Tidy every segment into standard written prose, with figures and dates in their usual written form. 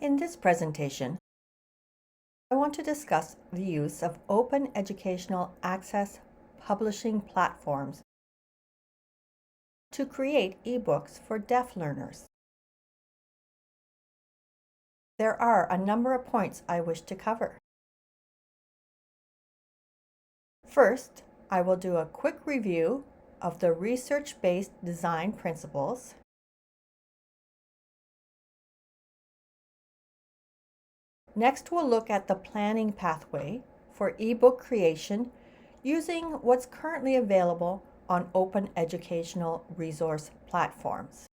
In this presentation, I want to discuss the use of open educational access publishing platforms to create ebooks for deaf learners. There are a number of points I wish to cover. First, I will do a quick review of the research-based design principles. Next, we'll look at the planning pathway for ebook creation using what's currently available on open educational resource platforms.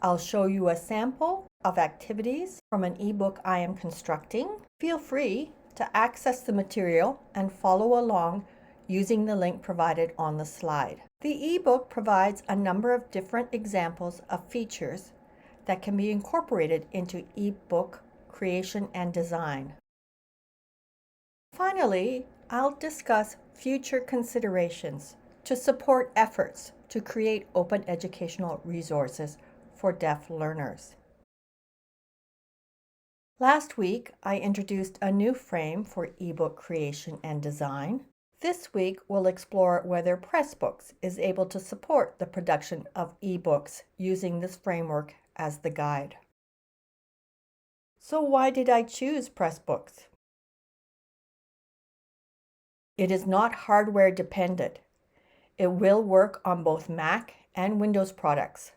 I'll show you a sample of activities from an ebook I am constructing. Feel free to access the material and follow along using the link provided on the slide. The ebook provides a number of different examples of features that can be incorporated into ebook creation and design. Finally, I'll discuss future considerations to support efforts to create open educational resources for deaf learners. Last week, I introduced a new frame for ebook creation and design. This week, we'll explore whether Pressbooks is able to support the production of ebooks using this framework as the guide. So why did I choose Pressbooks? It is not hardware dependent. It will work on both Mac and Windows products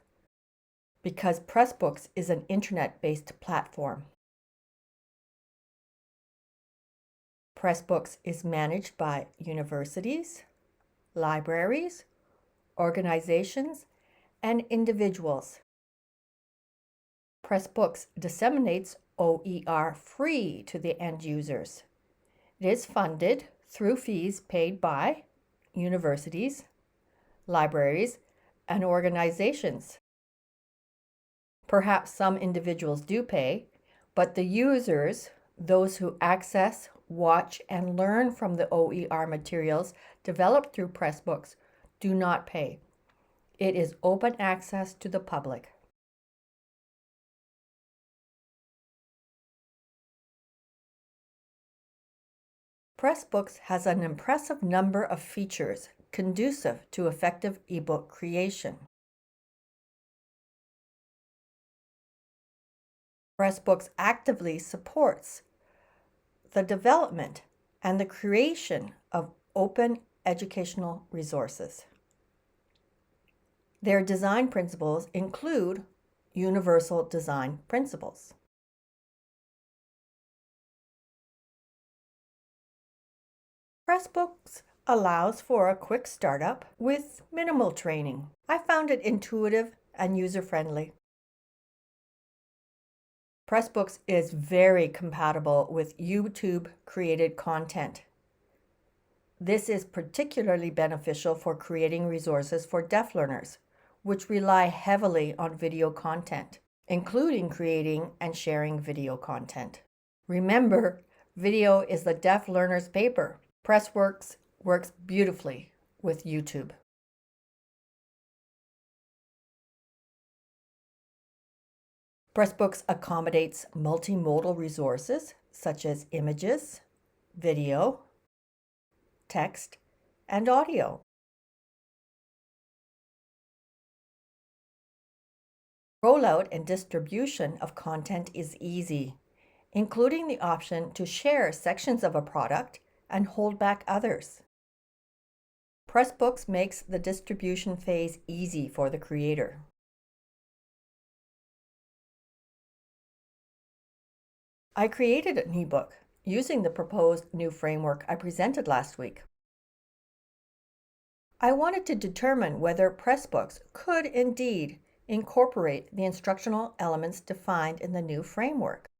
because Pressbooks is an internet-based platform. Pressbooks is managed by universities, libraries, organizations, and individuals. Pressbooks disseminates OER free to the end users. It is funded through fees paid by universities, libraries, and organizations. Perhaps some individuals do pay, but the users, those who access, watch, and learn from the OER materials developed through Pressbooks, do not pay. It is open access to the public. Pressbooks has an impressive number of features conducive to effective ebook creation. Pressbooks actively supports the development and the creation of open educational resources. Their design principles include universal design principles. Pressbooks allows for a quick startup with minimal training. I found it intuitive and user-friendly. Pressbooks is very compatible with YouTube-created content. This is particularly beneficial for creating resources for deaf learners, which rely heavily on video content, including creating and sharing video content. Remember, video is the deaf learner's paper. Pressbooks works beautifully with YouTube. Pressbooks accommodates multimodal resources such as images, video, text, and audio. Rollout and distribution of content is easy, including the option to share sections of a product and hold back others. Pressbooks makes the distribution phase easy for the creator. I created an ebook using the proposed new framework I presented last week. I wanted to determine whether Pressbooks could indeed incorporate the instructional elements defined in the new framework.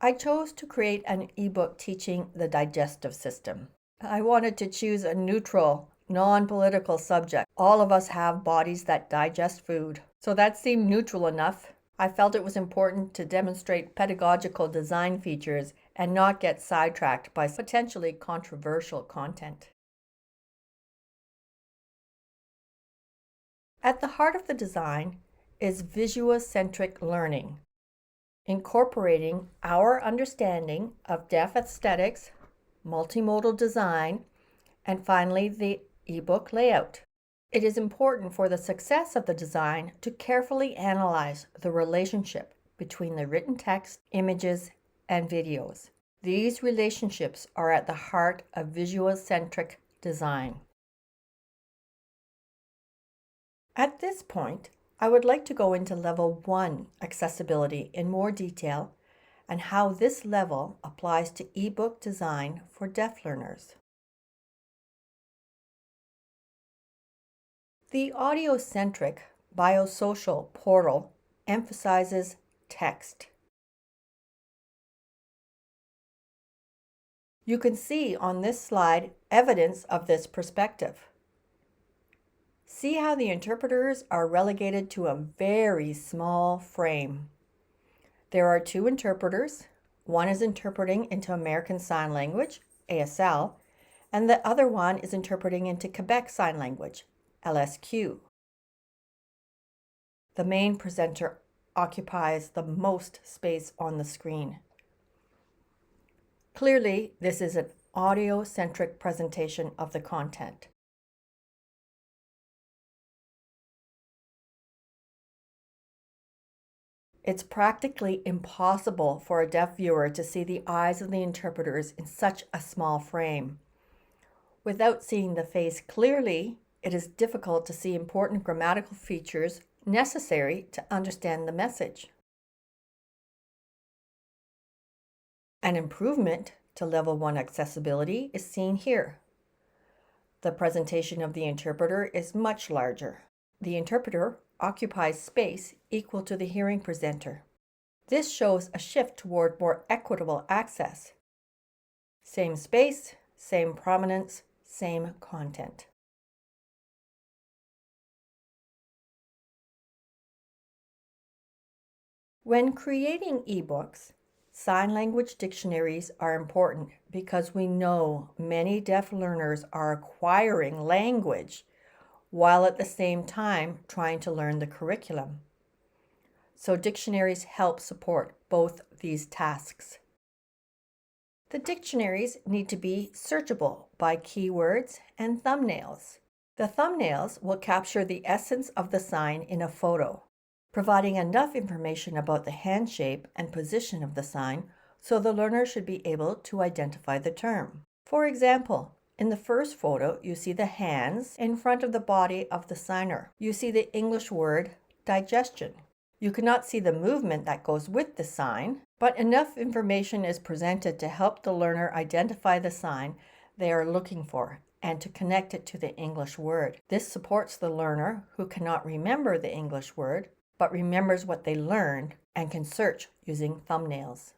I chose to create an ebook teaching the digestive system. I wanted to choose a neutral, non-political subject. All of us have bodies that digest food, so that seemed neutral enough. I felt it was important to demonstrate pedagogical design features and not get sidetracked by potentially controversial content. At the heart of the design is visuocentric learning, incorporating our understanding of deaf aesthetics, multimodal design, and finally the ebook layout. It is important for the success of the design to carefully analyze the relationship between the written text, images, and videos. These relationships are at the heart of visuocentric design. At this point, I would like to go into Level 1 accessibility in more detail and how this level applies to ebook design for deaf learners. The audiocentric biosocial portal emphasizes text. You can see on this slide evidence of this perspective. See how the interpreters are relegated to a very small frame. There are two interpreters. One is interpreting into American Sign Language, ASL, and the other one is interpreting into Quebec Sign Language, LSQ. The main presenter occupies the most space on the screen. Clearly, this is an audio-centric presentation of the content. It's practically impossible for a deaf viewer to see the eyes of the interpreters in such a small frame. Without seeing the face clearly, it is difficult to see important grammatical features necessary to understand the message. An improvement to Level 1 accessibility is seen here. The presentation of the interpreter is much larger. The interpreter occupies space equal to the hearing presenter. This shows a shift toward more equitable access. Same space, same prominence, same content. When creating ebooks, sign language dictionaries are important because we know many deaf learners are acquiring language while at the same time trying to learn the curriculum. So dictionaries help support both these tasks. The dictionaries need to be searchable by keywords and thumbnails. The thumbnails will capture the essence of the sign in a photo, providing enough information about the hand shape and position of the sign so the learner should be able to identify the term. For example, in the first photo, you see the hands in front of the body of the signer. You see the English word digestion. You cannot see the movement that goes with the sign, but enough information is presented to help the learner identify the sign they are looking for and to connect it to the English word. This supports the learner who cannot remember the English word, but remembers what they learned and can search using thumbnails.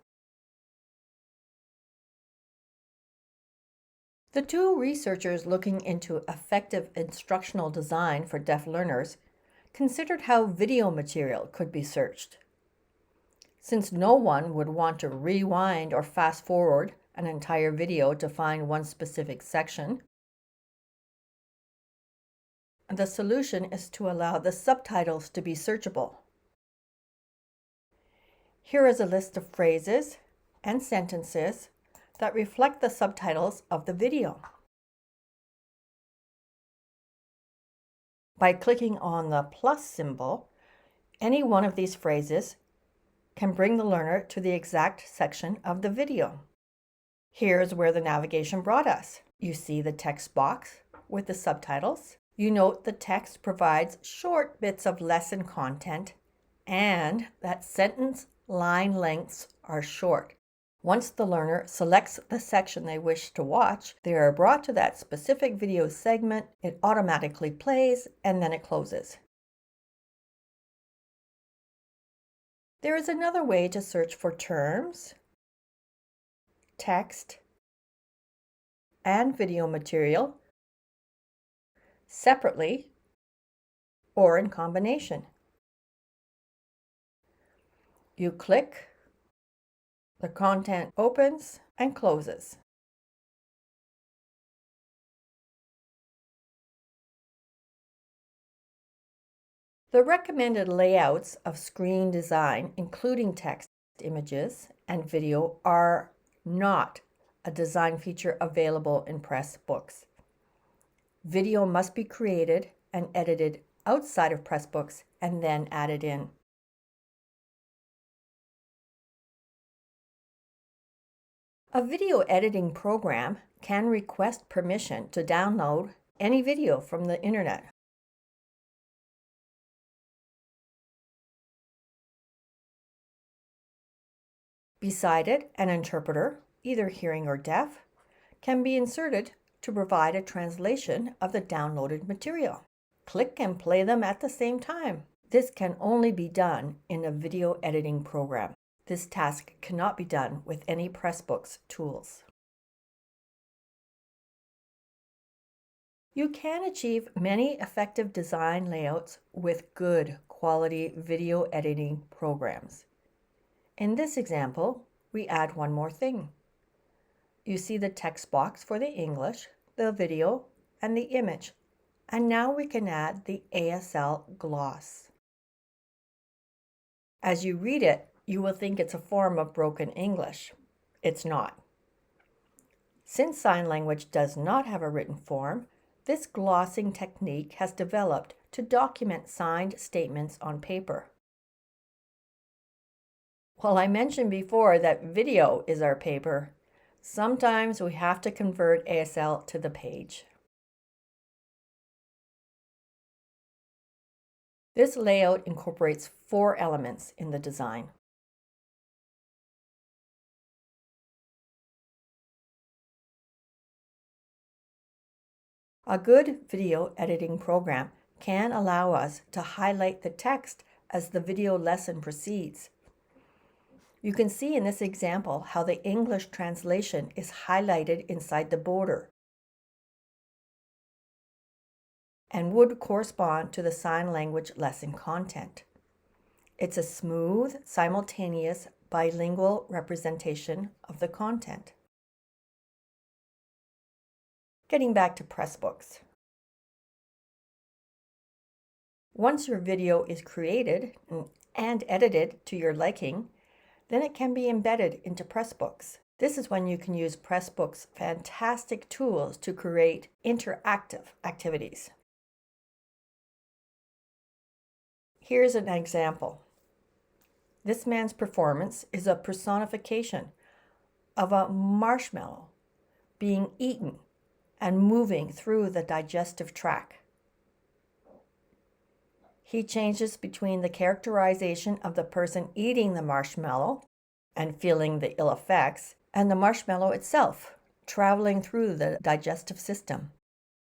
The two researchers looking into effective instructional design for deaf learners considered how video material could be searched. Since no one would want to rewind or fast forward an entire video to find one specific section, the solution is to allow the subtitles to be searchable. Here is a list of phrases and sentences that reflect the subtitles of the video. By clicking on the plus symbol, any one of these phrases can bring the learner to the exact section of the video. Here's where the navigation brought us. You see the text box with the subtitles. You note the text provides short bits of lesson content and that sentence line lengths are short. Once the learner selects the section they wish to watch, they are brought to that specific video segment, it automatically plays, and then it closes. There is another way to search for terms, text, and video material separately or in combination. You click, the content opens and closes. The recommended layouts of screen design, including text, images, and video, are not a design feature available in Pressbooks. Video must be created and edited outside of Pressbooks and then added in. A video editing program can request permission to download any video from the internet. Beside it, an interpreter, either hearing or deaf, can be inserted to provide a translation of the downloaded material. Click and play them at the same time. This can only be done in a video editing program. This task cannot be done with any Pressbooks tools. You can achieve many effective design layouts with good quality video editing programs. In this example, we add one more thing. You see the text box for the English, the video, and the image. And now we can add the ASL gloss. As you read it, you will think it's a form of broken English. It's not. Since sign language does not have a written form, this glossing technique has developed to document signed statements on paper. While I mentioned before that video is our paper, sometimes we have to convert ASL to the page. This layout incorporates 4 elements in the design. A good video editing program can allow us to highlight the text as the video lesson proceeds. You can see in this example how the English translation is highlighted inside the border and would correspond to the sign language lesson content. It's a smooth, simultaneous, bilingual representation of the content. Getting back to Pressbooks. Once your video is created and edited to your liking, then it can be embedded into Pressbooks. This is when you can use Pressbooks' fantastic tools to create interactive activities. Here's an example. This man's performance is a personification of a marshmallow being eaten and moving through the digestive tract. He changes between the characterization of the person eating the marshmallow and feeling the ill effects, and the marshmallow itself traveling through the digestive system.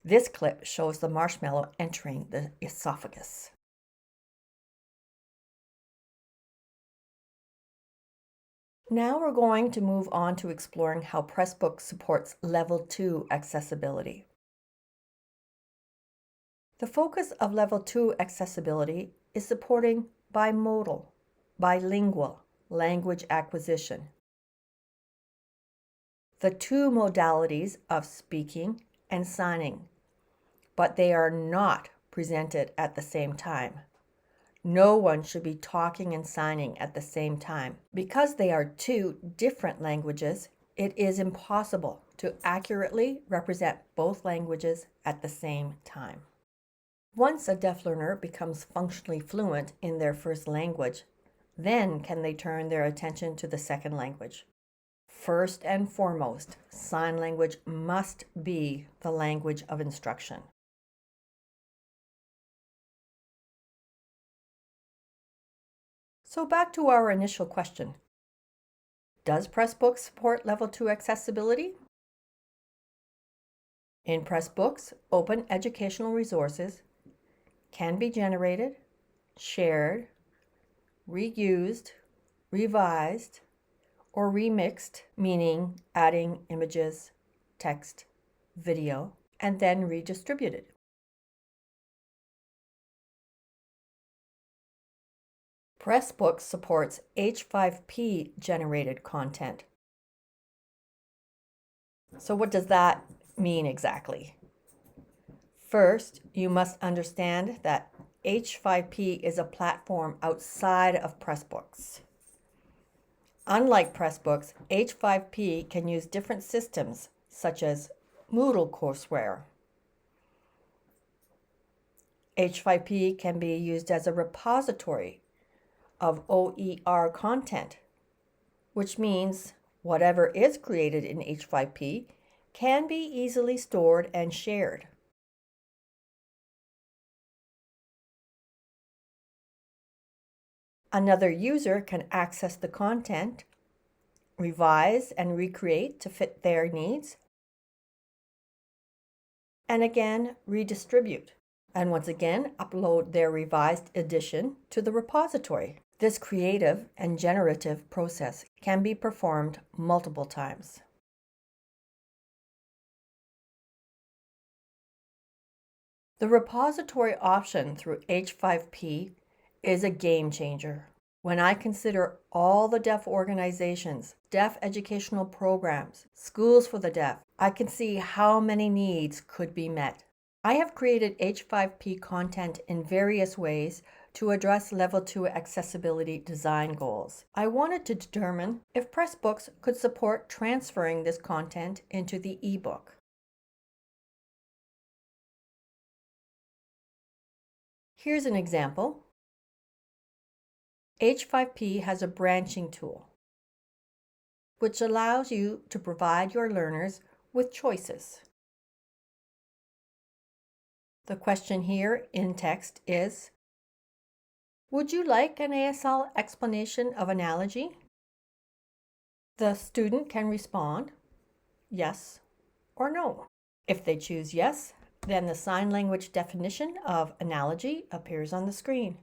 This clip shows the marshmallow entering the esophagus. Now we're going to move on to exploring how Pressbooks supports Level 2 accessibility. The focus of Level 2 accessibility is supporting bimodal, bilingual language acquisition. The 2 modalities of speaking and signing, but they are not presented at the same time. No one should be talking and signing at the same time. Because they are 2 different languages, it is impossible to accurately represent both languages at the same time. Once a deaf learner becomes functionally fluent in their first language, then can they turn their attention to the second language. First and foremost, sign language must be the language of instruction. So back to our initial question. Does Pressbooks support Level 2 accessibility? In Pressbooks, open educational resources can be generated, shared, reused, revised, or remixed, meaning adding images, text, video, and then redistributed. Pressbooks supports H5P generated content. So what does that mean exactly? First, you must understand that H5P is a platform outside of Pressbooks. Unlike Pressbooks, H5P can use different systems such as Moodle courseware. H5P can be used as a repository of OER content, which means whatever is created in H5P can be easily stored and shared. Another user can access the content, revise and recreate to fit their needs, and again redistribute, and once again upload their revised edition to the repository. This creative and generative process can be performed multiple times. The repository option through H5P is a game changer. When I consider all the deaf organizations, deaf educational programs, schools for the deaf, I can see how many needs could be met. I have created H5P content in various ways to address Level 2 accessibility design goals. I wanted to determine if Pressbooks could support transferring this content into the ebook. Here's an example. H5P has a branching tool, which allows you to provide your learners with choices. The question here in text is, would you like an ASL explanation of analogy? The student can respond yes or no. If they choose yes, then the sign language definition of analogy appears on the screen.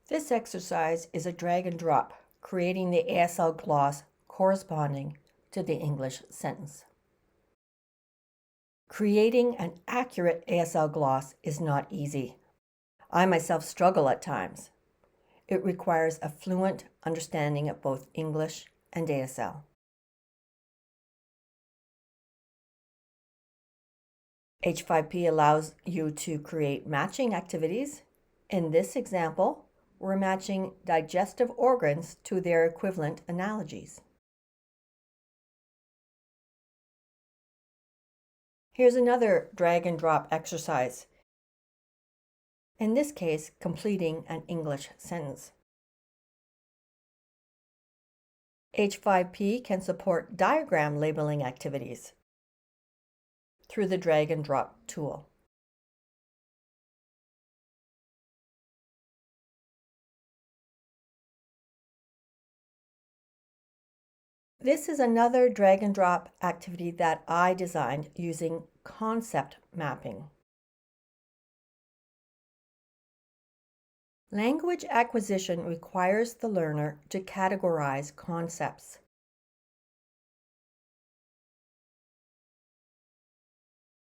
This exercise is a drag and drop, creating the ASL gloss corresponding to the English sentence. Creating an accurate ASL gloss is not easy. I myself struggle at times. It requires a fluent understanding of both English and ASL. H5P allows you to create matching activities. In this example, we're matching digestive organs to their equivalent analogies. Here's another drag and drop exercise. In this case, completing an English sentence. H5P can support diagram labeling activities through the drag and drop tool. This is another drag and drop activity that I designed using concept mapping. Language acquisition requires the learner to categorize concepts.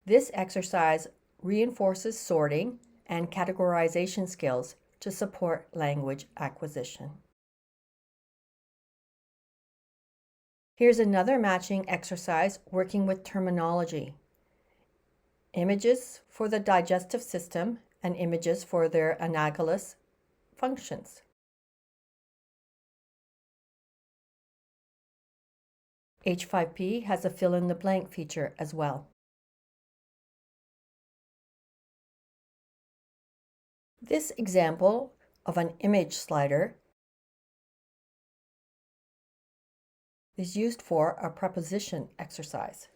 This exercise reinforces sorting and categorization skills to support language acquisition. Here's another matching exercise working with terminology. Images for the digestive system and images for their analogous functions. H5P has a fill-in-the-blank feature as well. This example of an image slider is used for a preposition exercise.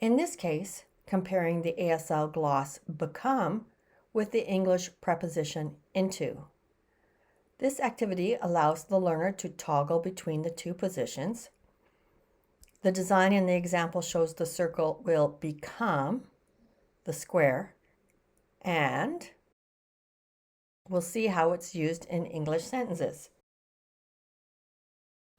In this case, comparing the ASL gloss become with the English preposition into. This activity allows the learner to toggle between the two positions. The design in the example shows the circle will become the square, and we'll see how it's used in English sentences.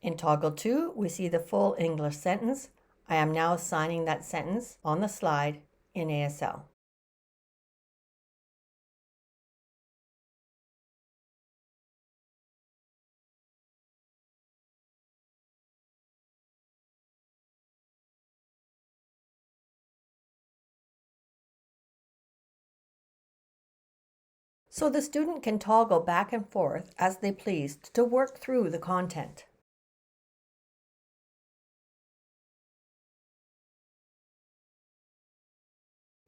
In Toggle 2, we see the full English sentence. I am now assigning that sentence on the slide in ASL. so the student can toggle back and forth as they please to work through the content.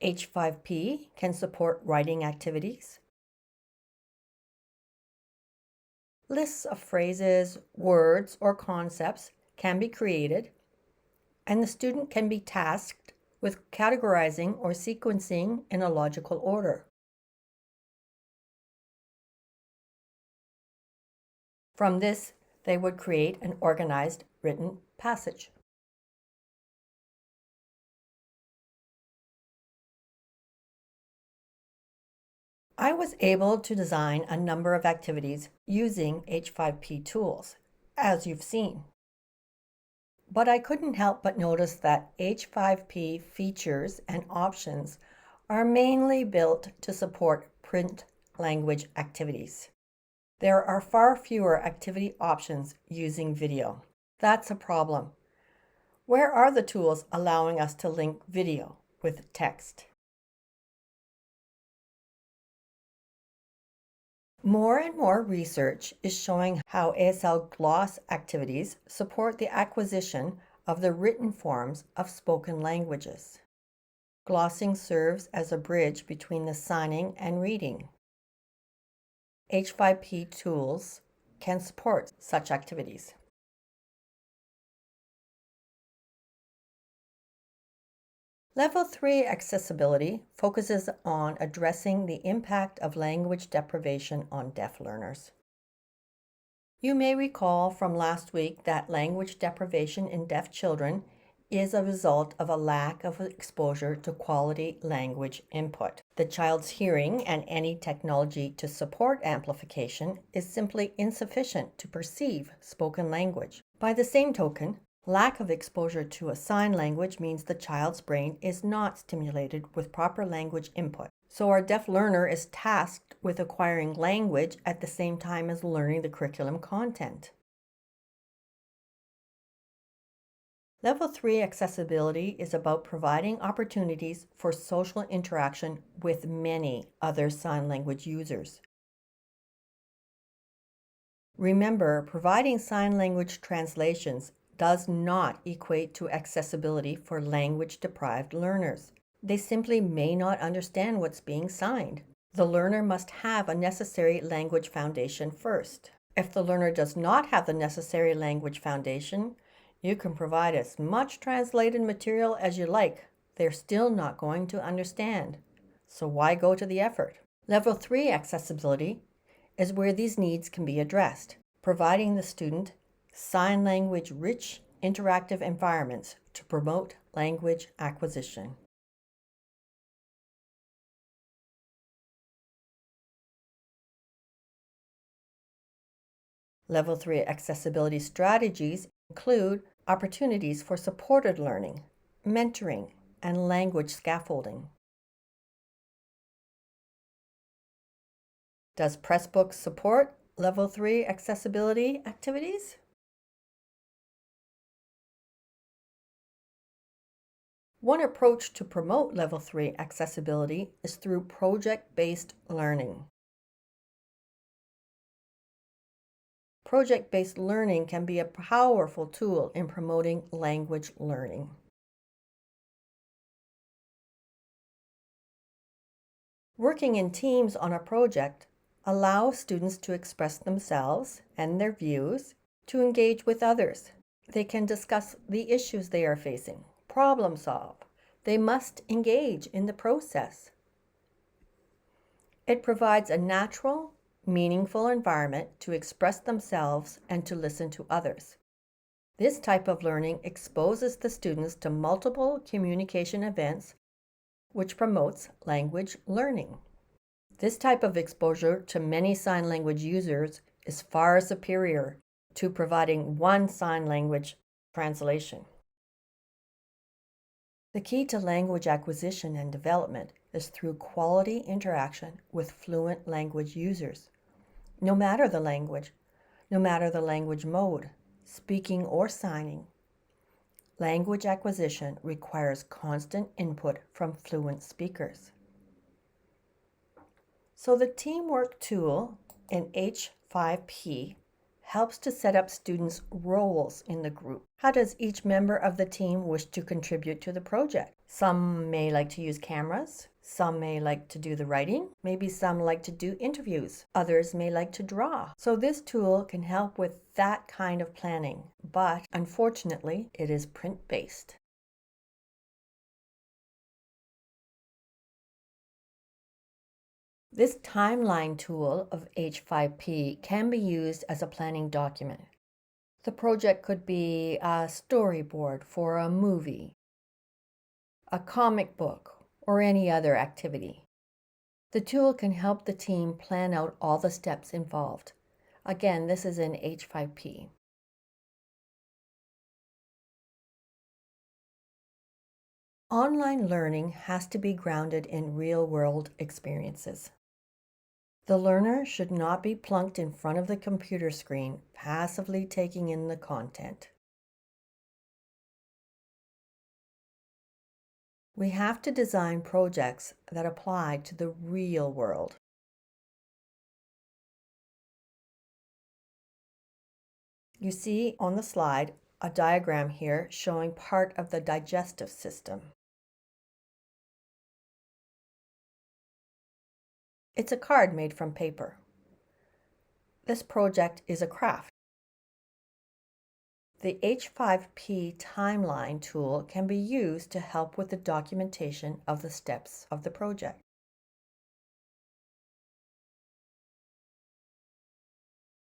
H5P can support writing activities. Lists of phrases, words, or concepts can be created, and the student can be tasked with categorizing or sequencing in a logical order. From this, they would create an organized written passage. I was able to design a number of activities using H5P tools, as you've seen. But I couldn't help but notice that H5P features and options are mainly built to support print language activities. There are far fewer activity options using video. That's a problem. Where are the tools allowing us to link video with text? More and more research is showing how ASL gloss activities support the acquisition of the written forms of spoken languages. Glossing serves as a bridge between the signing and reading. H5P tools can support such activities. Level 3 accessibility focuses on addressing the impact of language deprivation on deaf learners. You may recall from last week that language deprivation in deaf children is a result of a lack of exposure to quality language input. The child's hearing and any technology to support amplification is simply insufficient to perceive spoken language. By the same token, lack of exposure to a sign language means the child's brain is not stimulated with proper language input. So our deaf learner is tasked with acquiring language at the same time as learning the curriculum content. Level 3 accessibility is about providing opportunities for social interaction with many other sign language users. Remember, providing sign language translations does not equate to accessibility for language-deprived learners. They simply may not understand what's being signed. The learner must have a necessary language foundation first. If the learner does not have the necessary language foundation, you can provide as much translated material as you like. They're still not going to understand. So why go to the effort? Level 3 accessibility is where these needs can be addressed, providing the student sign language rich interactive environments to promote language acquisition. Level 3 accessibility strategies include opportunities for supported learning, mentoring, and language scaffolding. Does Pressbooks support Level 3 accessibility activities? One approach to promote Level 3 accessibility is through project-based learning. Project-based learning can be a powerful tool in promoting language learning. Working in teams on a project allows students to express themselves and their views, to engage with others. They can discuss the issues they are facing, problem solve. They must engage in the process. It provides a natural, meaningful environment to express themselves and to listen to others. This type of learning exposes the students to multiple communication events, which promotes language learning. This type of exposure to many sign language users is far superior to providing one sign language translation. The key to language acquisition and development is through quality interaction with fluent language users. No matter the language mode, speaking or signing, language acquisition requires constant input from fluent speakers. So the teamwork tool in H5P helps to set up students' roles in the group. How does each member of the team wish to contribute to the project? Some may like to use cameras. Some may like to do the writing. Maybe some like to do interviews. Others may like to draw. So this tool can help with that kind of planning, but unfortunately, it is print-based. This timeline tool of H5P can be used as a planning document. The project could be a storyboard for a movie, a comic book, or any other activity. The tool can help the team plan out all the steps involved. Again, this is in H5P. Online learning has to be grounded in real-world experiences. The learner should not be plunked in front of the computer screen, passively taking in the content. We have to design projects that apply to the real world. You see on the slide a diagram here showing part of the digestive system. It's a card made from paper. This project is a craft. The H5P timeline tool can be used to help with the documentation of the steps of the project.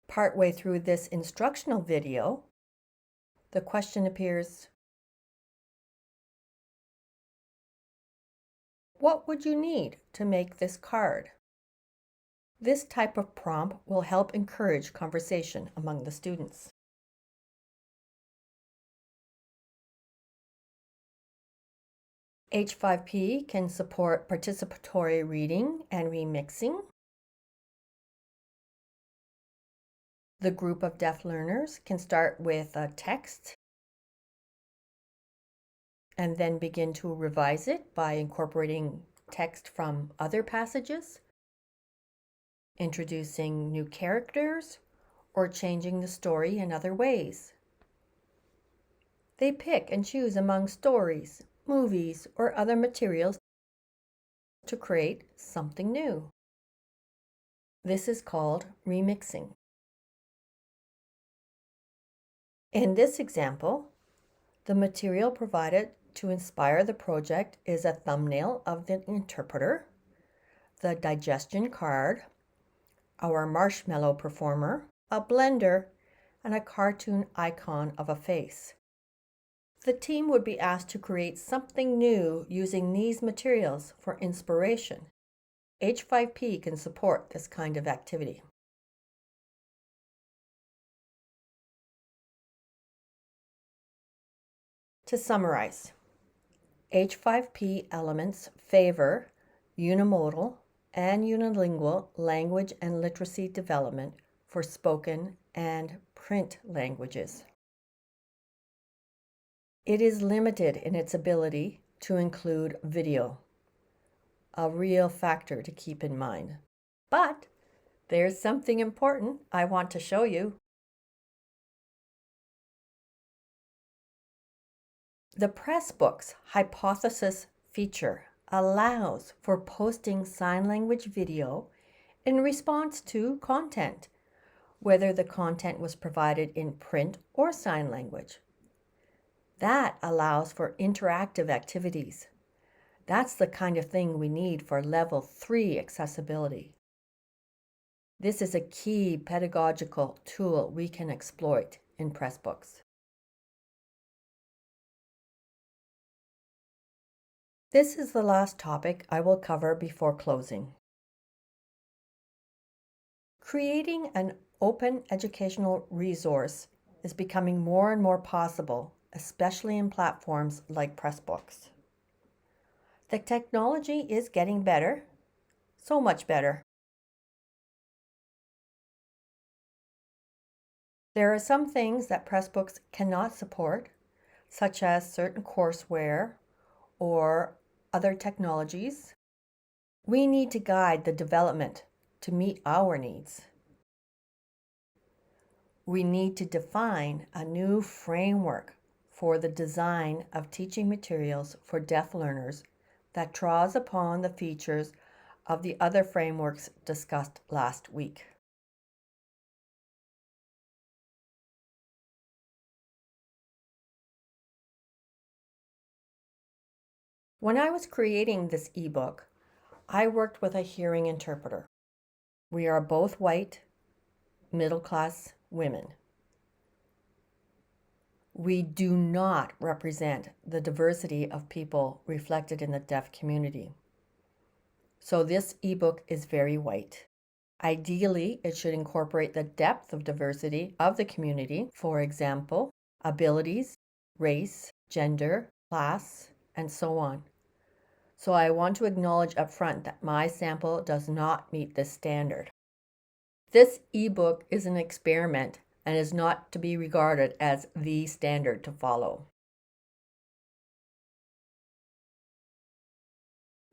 Partway through this instructional video, the question appears, what would you need to make this card? This type of prompt will help encourage conversation among the students. H5P can support participatory reading and remixing. The group of deaf learners can start with a text and then begin to revise it by incorporating text from other passages, introducing new characters, or changing the story in other ways. They pick and choose among stories, movies, or other materials to create something new. This is called remixing. In this example, the material provided to inspire the project is a thumbnail of the interpreter, the digestion card, our marshmallow performer, a blender, and a cartoon icon of a face. The team would be asked to create something new using these materials for inspiration. H5P can support this kind of activity. To summarize, H5P elements favor unimodal and unilingual language and literacy development for spoken and print languages. It is limited in its ability to include video, a real factor to keep in mind. But there's something important I want to show you. The Pressbooks hypothesis feature allows for posting sign language video in response to content, whether the content was provided in print or sign language. That allows for interactive activities. That's the kind of thing we need for Level 3 accessibility. This is a key pedagogical tool we can exploit in Pressbooks. This is the last topic I will cover before closing. Creating an open educational resource is becoming more and more possible, especially in platforms like Pressbooks. The technology is getting better, so much better. There are some things that Pressbooks cannot support, such as certain courseware or other technologies. We need to guide the development to meet our needs. We need to define a new framework for the design of teaching materials for deaf learners that draws upon the features of the other frameworks discussed last week. When I was creating this ebook, I worked with a hearing interpreter. We are both white, middle-class women. We do not represent the diversity of people reflected in the deaf community. So this ebook is very white. Ideally, it should incorporate the depth of diversity of the community, for example, abilities, race, gender, class, and so on. So I want to acknowledge up front that my sample does not meet this standard. This ebook is an experiment and is not to be regarded as the standard to follow.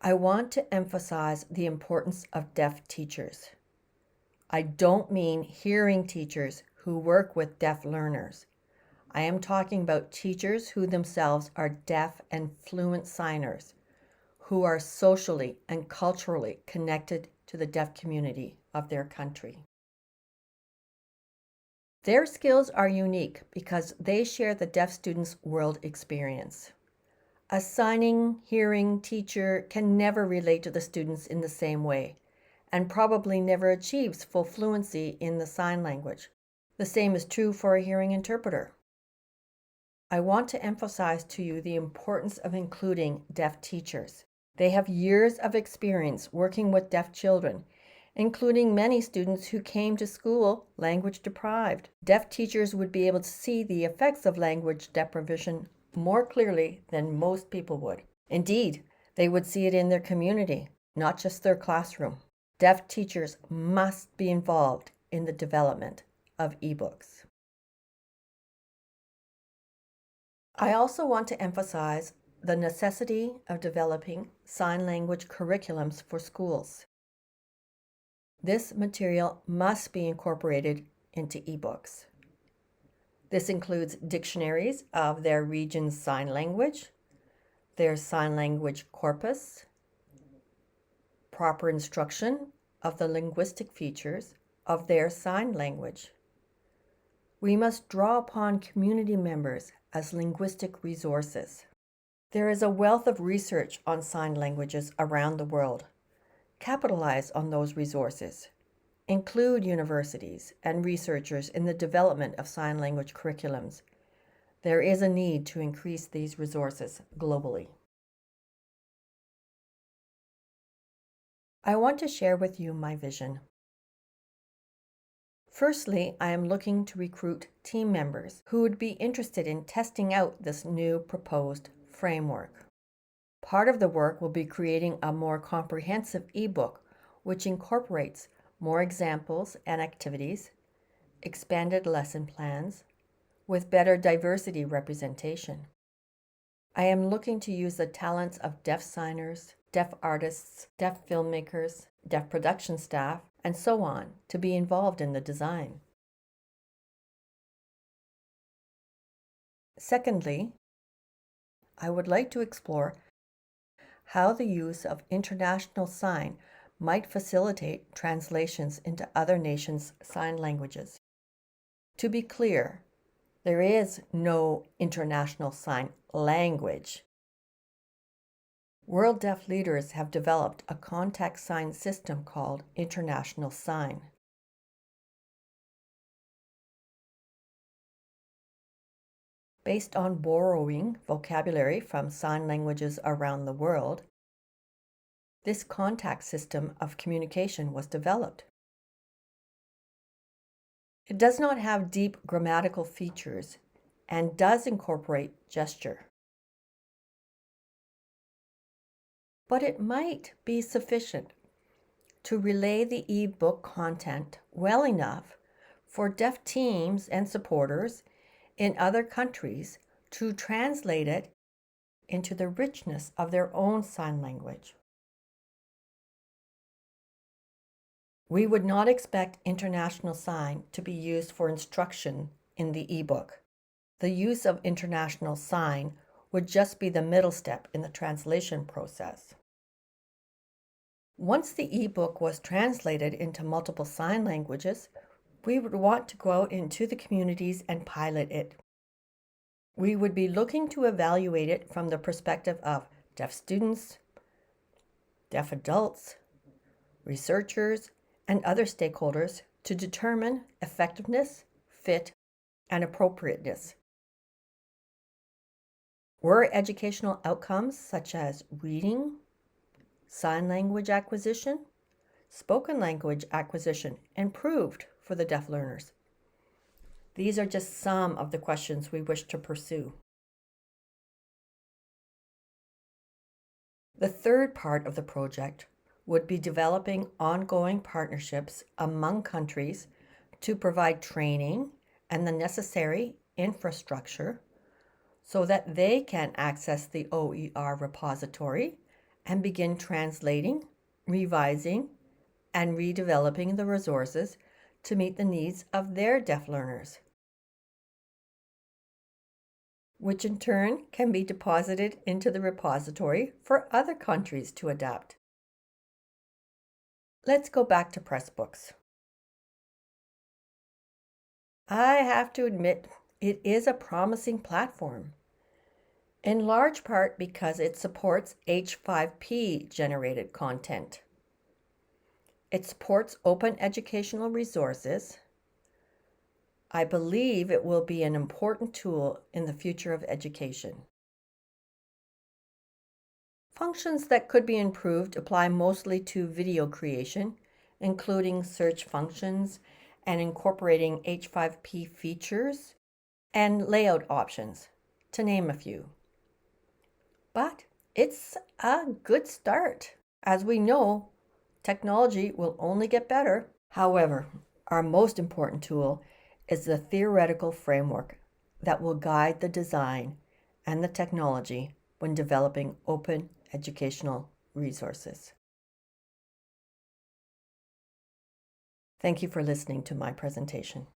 I want to emphasize the importance of deaf teachers. I don't mean hearing teachers who work with deaf learners. I am talking about teachers who themselves are deaf and fluent signers, who are socially and culturally connected to the deaf community of their country. Their skills are unique because they share the deaf students' world experience. A signing, hearing teacher can never relate to the students in the same way, and probably never achieves full fluency in the sign language. The same is true for a hearing interpreter. I want to emphasize to you the importance of including deaf teachers. They have years of experience working with deaf children, including many students who came to school language deprived. Deaf teachers would be able to see the effects of language deprivation more clearly than most people would. Indeed, they would see it in their community, not just their classroom. Deaf teachers must be involved in the development of eBooks. I also want to emphasize the necessity of developing sign language curriculums for schools. This material must be incorporated into eBooks. This includes dictionaries of their region's sign language, their sign language corpus, proper instruction of the linguistic features of their sign language. We must draw upon community members as linguistic resources. There is a wealth of research on sign languages around the world. Capitalize on those resources. Include universities and researchers in the development of sign language curriculums. There is a need to increase these resources globally. I want to share with you my vision. Firstly, I am looking to recruit team members who would be interested in testing out this new proposed framework. Part of the work will be creating a more comprehensive ebook which incorporates more examples and activities, expanded lesson plans, with better diversity representation. I am looking to use the talents of deaf signers, deaf artists, deaf filmmakers, deaf production staff, and so on to be involved in the design. Secondly, I would like to explore how the use of international sign might facilitate translations into other nations' sign languages. To be clear, there is no international sign language. World Deaf leaders have developed a contact sign system called International Sign. Based on borrowing vocabulary from sign languages around the world, this contact system of communication was developed. It does not have deep grammatical features and does incorporate gesture. But it might be sufficient to relay the ebook content well enough for deaf teams and supporters in other countries to translate it into the richness of their own sign language. We would not expect international sign to be used for instruction in the ebook. The use of international sign would just be the middle step in the translation process. Once the ebook was translated into multiple sign languages, we would want to go out into the communities and pilot it. We would be looking to evaluate it from the perspective of deaf students, deaf adults, researchers, and other stakeholders to determine effectiveness, fit, and appropriateness. Were educational outcomes such as reading, sign language acquisition, spoken language acquisition improved for the deaf learners? These are just some of the questions we wish to pursue. The third part of the project would be developing ongoing partnerships among countries to provide training and the necessary infrastructure so that they can access the OER repository and begin translating, revising, and redeveloping the resources to meet the needs of their deaf learners, which in turn can be deposited into the repository for other countries to adapt. Let's go back to Pressbooks. I have to admit, it is a promising platform, in large part because it supports H5P generated content. It supports open educational resources. I believe it will be an important tool in the future of education. Functions that could be improved apply mostly to video creation, including search functions and incorporating H5P features and layout options, to name a few. But it's a good start. As we know, technology will only get better. However, our most important tool is the theoretical framework that will guide the design and the technology when developing open educational resources. Thank you for listening to my presentation.